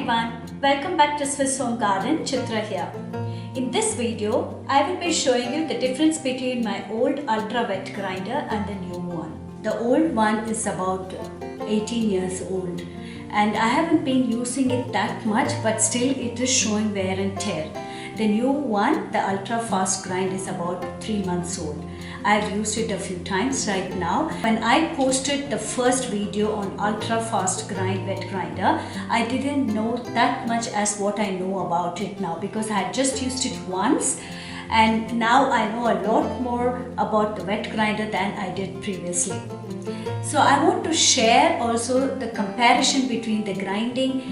everyone, welcome back to Swiss Home Garden. Chitra here. In this video, I will be showing you the difference between my old ultra wet grinder and the new one. The old one is about 18 years old and I haven't been using it that much, but still it is showing wear and tear. The new one, the Ultra Fastgrind, is about 3 months old. I've used it a few times right now. When I posted the first video on Ultra Fastgrind wet grinder, I didn't know that much as what I know about it now, because I had just used it once and now I know a lot more about the wet grinder than I did previously. So I want to share also the comparison between the grinding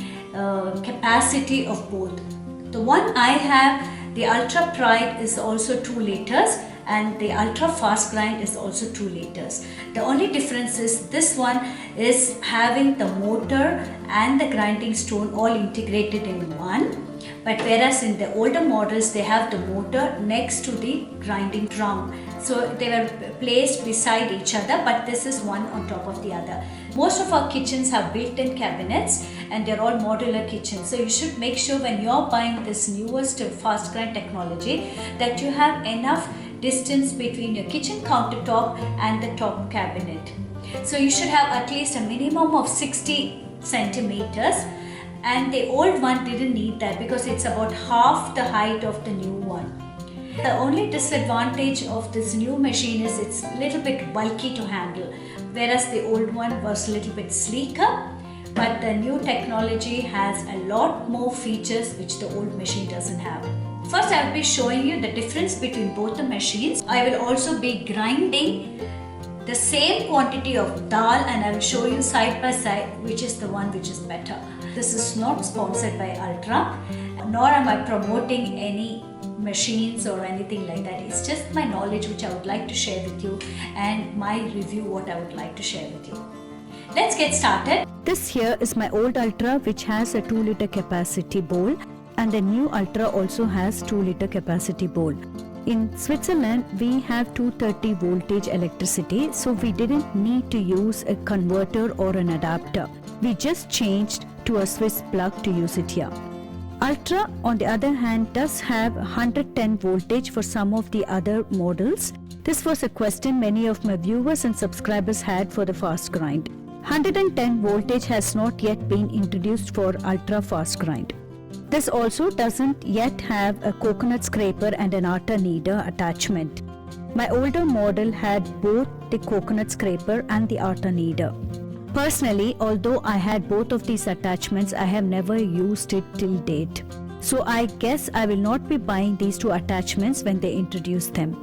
capacity of both. The one I have, the Ultra Pride, is also 2 liters and the Ultra Fastgrind is also 2 liters. The only difference is this one is having the motor and the grinding stone all integrated in one, but whereas in the older models they have the motor next to the grinding drum. So they were placed beside each other, but this is one on top of the other. Most of our kitchens have built-in cabinets and they're all modular kitchens. So you should make sure when you're buying this newest Fastgrind technology that you have enough distance between your kitchen countertop and the top cabinet. So you should have at least a minimum of 60 centimeters, and the old one didn't need that because it's about half the height of the new one. The only disadvantage of this new machine is it's a little bit bulky to handle, whereas the old one was a little bit sleeker, but the new technology has a lot more features which the old machine doesn't have. First, I will be showing you the difference between both the machines. I will also be grinding the same quantity of dal and I will show you side by side which is the one which is better. This is not sponsored by Ultra, nor am I promoting any machines or anything like that. It's just my knowledge which I would like to share with you and my review what I would like to share with you. Let's get started. This here is my old Ultra which has a 2 liter capacity bowl, and the new Ultra also has 2 liter capacity bowl. In Switzerland, we have 230 voltage electricity, so we didn't need to use a converter or an adapter. We just changed to a Swiss plug to use it here. Ultra, on the other hand, does have 110 voltage for some of the other models. This was a question many of my viewers and subscribers had for the Fastgrind. 110 voltage has not yet been introduced for Ultra Fastgrind. This also doesn't yet have a coconut scraper and an atta kneader attachment. My older model had both the coconut scraper and the atta kneader. Personally, although I had both of these attachments, I have never used it till date. So I guess I will not be buying these 2 attachments when they introduce them.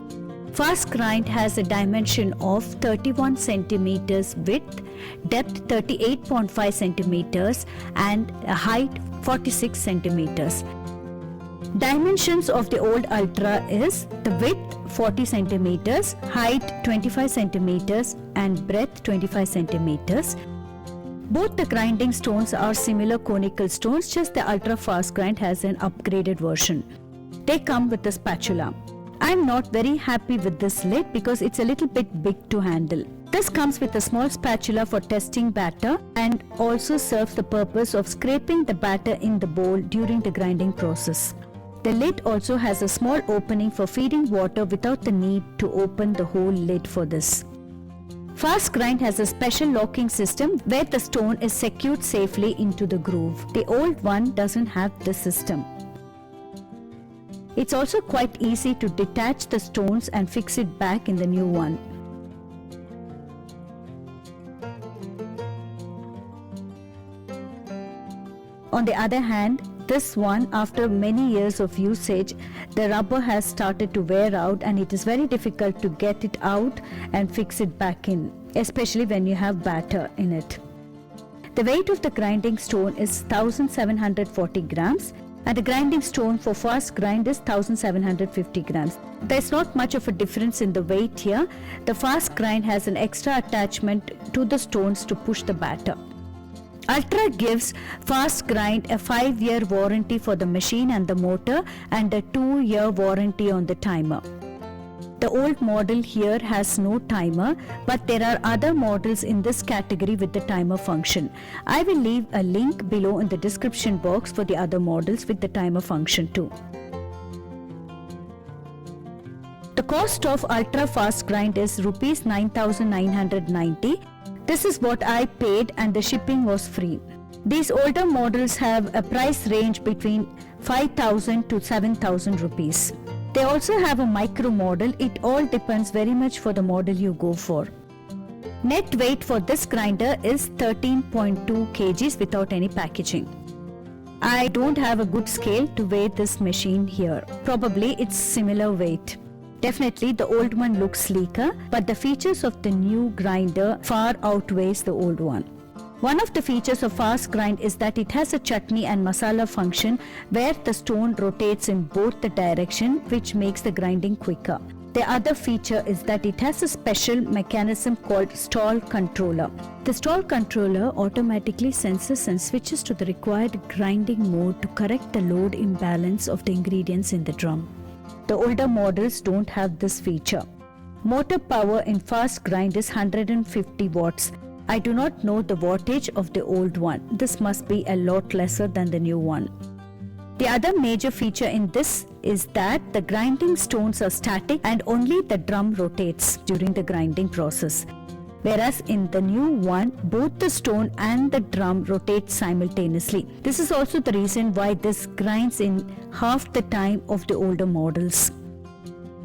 Fastgrind has a dimension of 31 centimeters width, depth 38.5 centimeters and a height 46 centimeters. Dimensions of the old Ultra is the width 40 centimeters, height 25 centimeters and breadth 25 centimeters. Both the grinding stones are similar conical stones, just the Ultra Fastgrind has an upgraded version. They come with a spatula. I'm not very happy with this lid because it's a little bit big to handle. This comes with a small spatula for testing batter and also serves the purpose of scraping the batter in the bowl during the grinding process. The lid also has a small opening for feeding water without the need to open the whole lid for this. Fastgrind has a special locking system where the stone is secured safely into the groove. The old one doesn't have this system. It's also quite easy to detach the stones and fix it back in the new one. On the other hand, this one, after many years of usage, the rubber has started to wear out and it is very difficult to get it out and fix it back in, especially when you have batter in it. The weight of the grinding stone is 1740 grams and the grinding stone for Fastgrind is 1750 grams. There's not much of a difference in the weight here. The Fastgrind has an extra attachment to the stones to push the batter. Ultra gives Fastgrind a 5-year warranty for the machine and the motor and a 2-year warranty on the timer. The old model here has no timer, but there are other models in this category with the timer function. I will leave a link below in the description box for the other models with the timer function too. The cost of Ultra Fastgrind is Rs 9,990. This is what I paid and the shipping was free. These older models have a price range between 5,000 to 7,000 rupees. They also have a micro model. It all depends very much for the model you go for. Net weight for this grinder is 13.2 kgs without any packaging. I don't have a good scale to weigh this machine here. Probably it's similar weight. Definitely the old one looks sleeker, but the features of the new grinder far outweighs the old one. One of the features of Fastgrind is that it has a chutney and masala function where the stone rotates in both the direction, which makes the grinding quicker. The other feature is that it has a special mechanism called stall controller. The stall controller automatically senses and switches to the required grinding mode to correct the load imbalance of the ingredients in the drum. The older models don't have this feature. Motor power in Fastgrind is 150 watts. I do not know the wattage of the old one. This must be a lot lesser than the new one. The other major feature in this is that the grinding stones are static and only the drum rotates during the grinding process. Whereas in the new one, both the stone and the drum rotate simultaneously. This is also the reason why this grinds in half the time of the older models.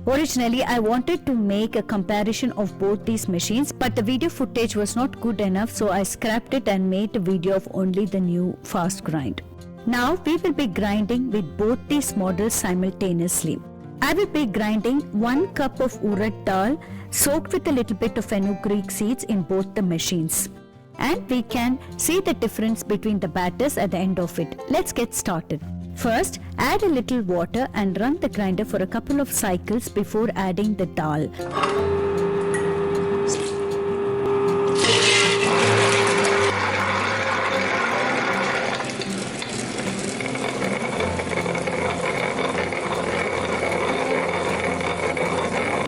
Originally, I wanted to make a comparison of both these machines, but the video footage was not good enough, so I scrapped it and made a video of only the new Fastgrind. Now we will be grinding with both these models simultaneously. I will be grinding 1 cup of urad dal soaked with a little bit of fenugreek seeds in both the machines. And we can see the difference between the batters at the end of it. Let's get started. First, add a little water and run the grinder for a couple of cycles before adding the dal.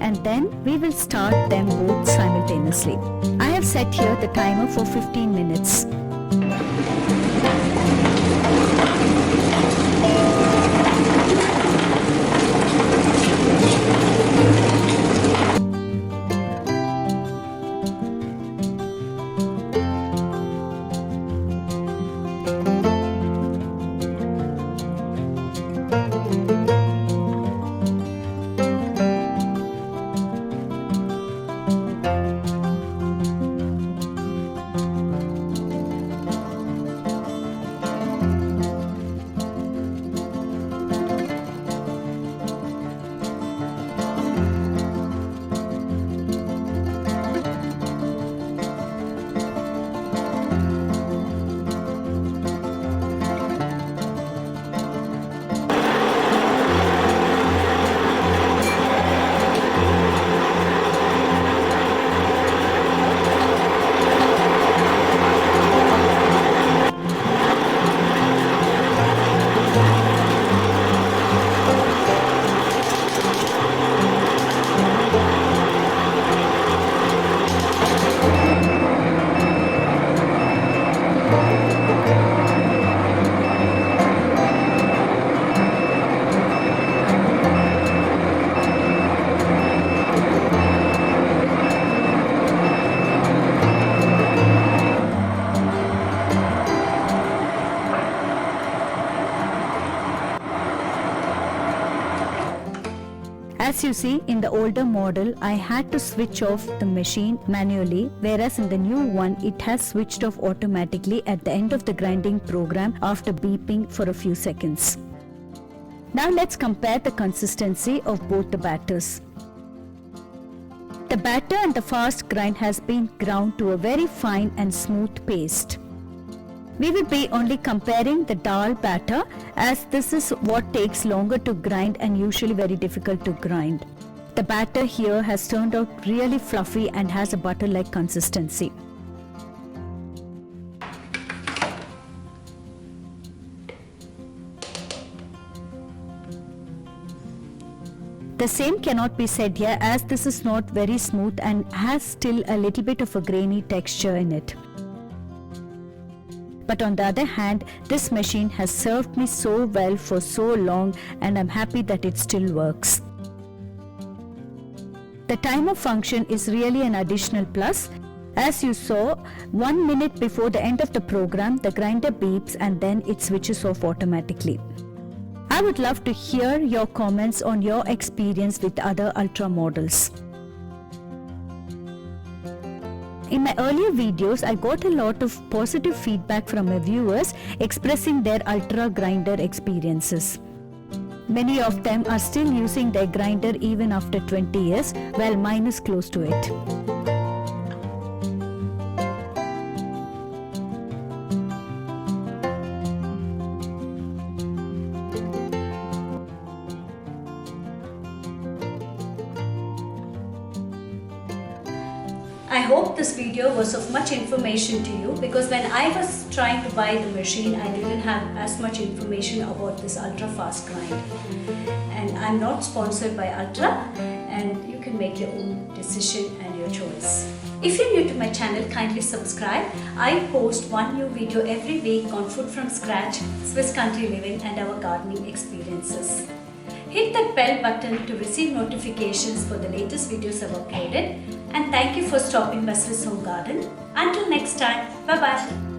And then we will start them both simultaneously. I have set here the timer for 15 minutes. As you see, in the older model, I had to switch off the machine manually, whereas in the new one, it has switched off automatically at the end of the grinding program after beeping for a few seconds. Now let's compare the consistency of both the batters. The batter and the Fastgrind has been ground to a very fine and smooth paste. We will be only comparing the dal batter, as this is what takes longer to grind and usually very difficult to grind. The batter here has turned out really fluffy and has a butter-like consistency. The same cannot be said here, as this is not very smooth and has still a little bit of a grainy texture in it. But on the other hand, this machine has served me so well for so long, and I'm happy that it still works. The timer function is really an additional plus. As you saw, 1 minute before the end of the program, the grinder beeps and then it switches off automatically. I would love to hear your comments on your experience with other Ultra models. In my earlier videos, I got a lot of positive feedback from my viewers expressing their Ultra grinder experiences. Many of them are still using their grinder even after 20 years, while mine is close to it. I hope this video was of much information to you, because when I was trying to buy the machine, I didn't have as much information about this Ultra Fastgrind. And I'm not sponsored by Ultra, and you can make your own decision and your choice. If you're new to my channel, kindly subscribe. I post one new video every week on food from scratch, Swiss country living and our gardening experiences. Hit that bell button to receive notifications for the latest videos I've uploaded. And thank you for stopping by Swiss Home Garden. Until next time, bye bye.